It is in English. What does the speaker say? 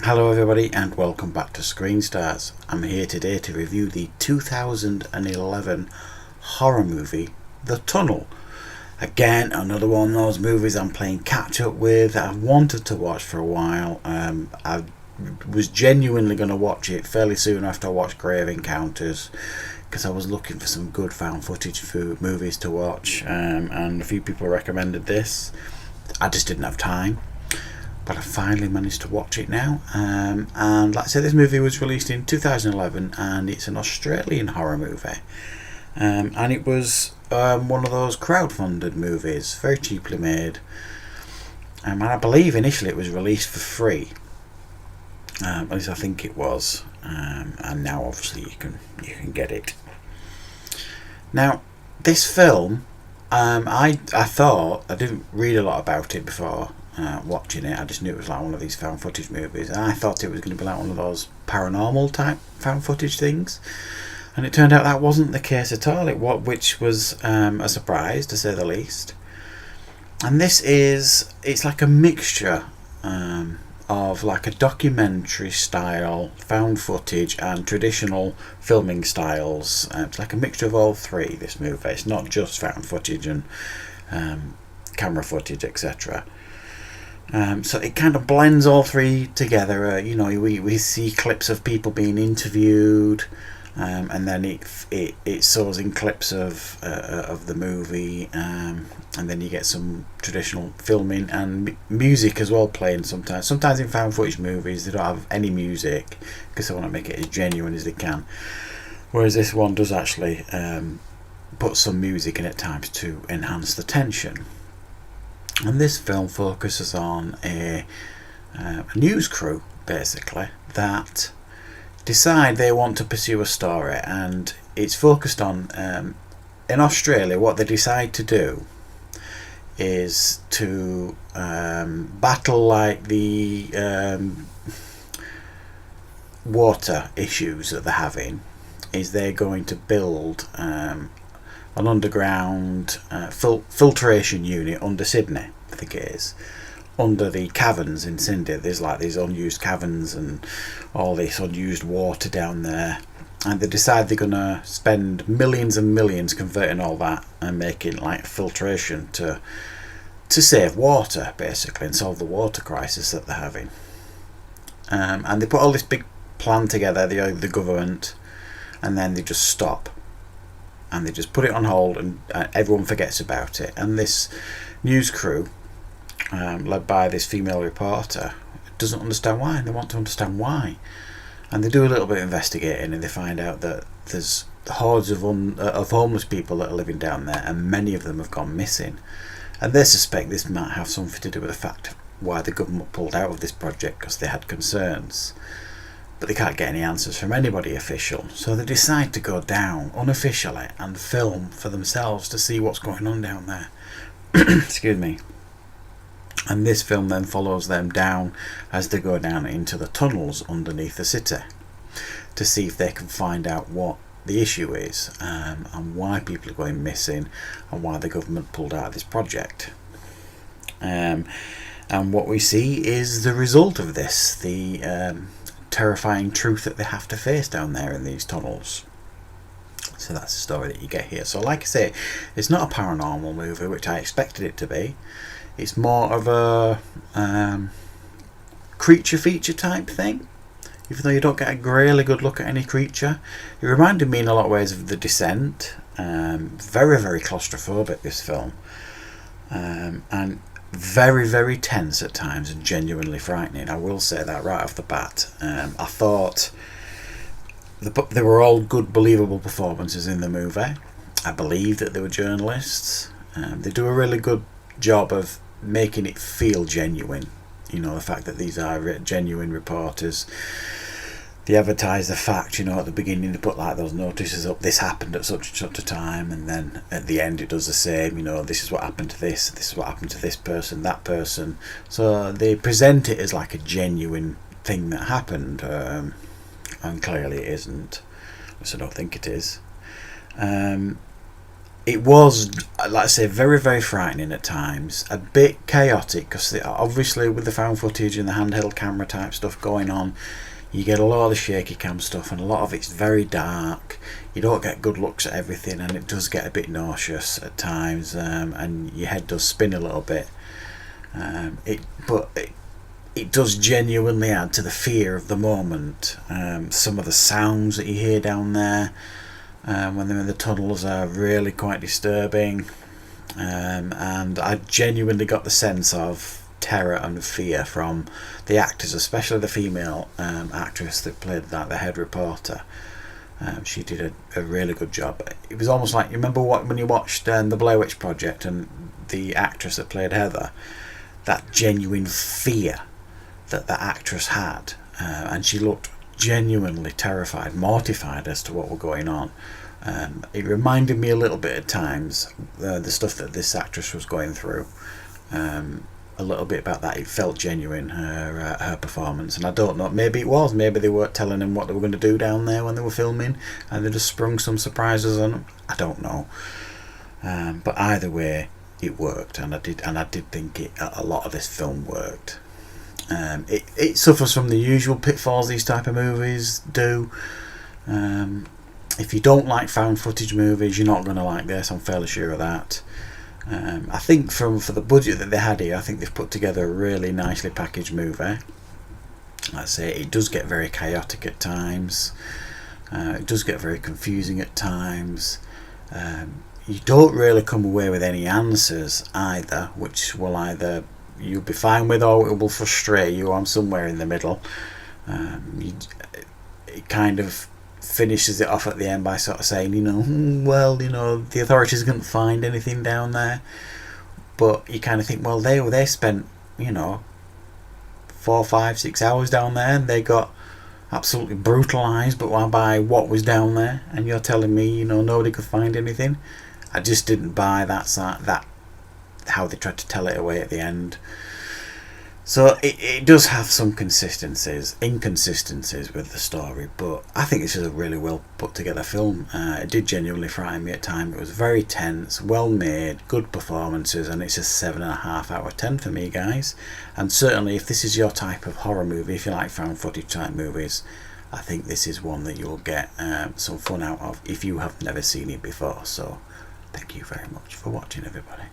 Hello everybody and welcome back to Screen Stars. I'm here today to review the 2011 horror movie The Tunnel. Again, another one of those movies I'm playing catch up with that I've wanted to watch for a while. I was genuinely going to watch it fairly soon after I watched Grave Encounters, because I was looking for some good found footage movies to watch, and a few people recommended this. I just didn't have time, but I finally managed to watch it now. And like I said, this movie was released in 2011 and it's an Australian horror movie. And it was one of those crowdfunded movies, very cheaply made. And I believe initially it was released for free. At least I think it was. And now obviously you can get it. Now, this film, I thought, I didn't read a lot about it before watching it. I just knew it was like one of these found footage movies, and I thought it was going to be like one of those paranormal type found footage things, and it turned out that wasn't the case at all. Which was a surprise, to say the least. And it's like a mixture of like a documentary style found footage and traditional filming styles. It's like a mixture of all three, this movie. It's not just found footage and camera footage, etc. So it kind of blends all three together. We see clips of people being interviewed, and then it shows in clips of the movie, and then you get some traditional filming and music as well playing sometimes. Sometimes in found footage movies they don't have any music because they want to make it as genuine as they can, whereas this one does actually put some music in at times to enhance the tension. And this film focuses on a news crew, basically, that decide they want to pursue a story, and it's focused on, in Australia, what they decide to do is to battle like the water issues that they're having. Is they're going to build an underground filtration unit under Sydney, I think it is, under the caverns in Sydney. There's like these unused caverns and all this unused water down there, and they decide they're going to spend millions and millions converting all that and making like filtration to save water, basically, and solve the water crisis that they're having. And they put all this big plan together, the government, and then they just stop. And they just put it on hold, and everyone forgets about it. And this news crew, led by this female reporter, doesn't understand why, and they want to understand why. And they do a little bit of investigating, and they find out that there's hordes of homeless people that are living down there, and many of them have gone missing. And they suspect this might have something to do with the fact why the government pulled out of this project, because they had concerns. But they can't get any answers from anybody official, so they decide to go down unofficially and film for themselves to see what's going on down there. Excuse me. And this film then follows them down as they go down into the tunnels underneath the city to see if they can find out what the issue is, and why people are going missing, and why the government pulled out of this project. And what we see is the result of this, the terrifying truth that they have to face down there in these tunnels. So that's the story that you get here. So like I say, it's not a paranormal movie, which I expected it to be. It's more of a creature feature type thing, even though you don't get a really good look at any creature. It reminded me in a lot of ways of The Descent. Very, very claustrophobic, this film, and very, very tense at times and genuinely frightening. I will say that right off the bat. I thought they were all good, believable performances in the movie. I believe that they were journalists. They do a really good job of making it feel genuine. The fact that these are genuine reporters. They advertise the fact, at the beginning they put like those notices up, this happened at such and such a time, and then at the end it does the same, this is what happened to this is what happened to this person, that person. So they present it as like a genuine thing that happened, and clearly it isn't, which I don't think it is. It was, like I say, very, very frightening at times. A bit chaotic because obviously with the found footage and the handheld camera type stuff going on, you get a lot of the shaky cam stuff, and a lot of it's very dark. You don't get good looks at everything, and it does get a bit nauseous at times, and your head does spin a little bit. It does genuinely add to the fear of the moment. Some of the sounds that you hear down there when they're in the tunnels are really quite disturbing, and I genuinely got the sense of terror and fear from the actors, especially the female actress that played the head reporter. She did a really good job. It was almost like, you remember when you watched the Blair Witch Project and the actress that played Heather, that genuine fear that the actress had, and she looked genuinely terrified, mortified as to what was going on. It reminded me a little bit at times, the stuff that this actress was going through. A little bit about that. It felt genuine, her performance, and I don't know, maybe they weren't telling them what they were going to do down there when they were filming, and they just sprung some surprises on them. I don't know, but either way, it worked, and I did think a lot of this film worked. It suffers from the usual pitfalls these type of movies do. If you don't like found footage movies, you're not going to like this. I'm fairly sure of that. I think for the budget that they had here, I think they've put together a really nicely packaged movie. Like I say, it does get very chaotic at times. It does get very confusing at times. You don't really come away with any answers either, which will either you'll be fine with or it will frustrate you. I'm somewhere in the middle. It kind of finishes it off at the end by sort of saying, the authorities couldn't find anything down there, but you kind of think, well, they spent 4, 5, 6 hours down there, and they got absolutely brutalized, but by what was down there, and you're telling me nobody could find anything. I just didn't buy that how they tried to tell it away at the end. So it does have some inconsistencies with the story, but I think this is a really well put together film. It did genuinely frighten me at times. It was very tense, well made, good performances, and it's a 7.5 out of 10 for me, guys. And certainly if this is your type of horror movie, if you like found footage type movies, I think this is one that you'll get some fun out of if you have never seen it before. So thank you very much for watching, everybody.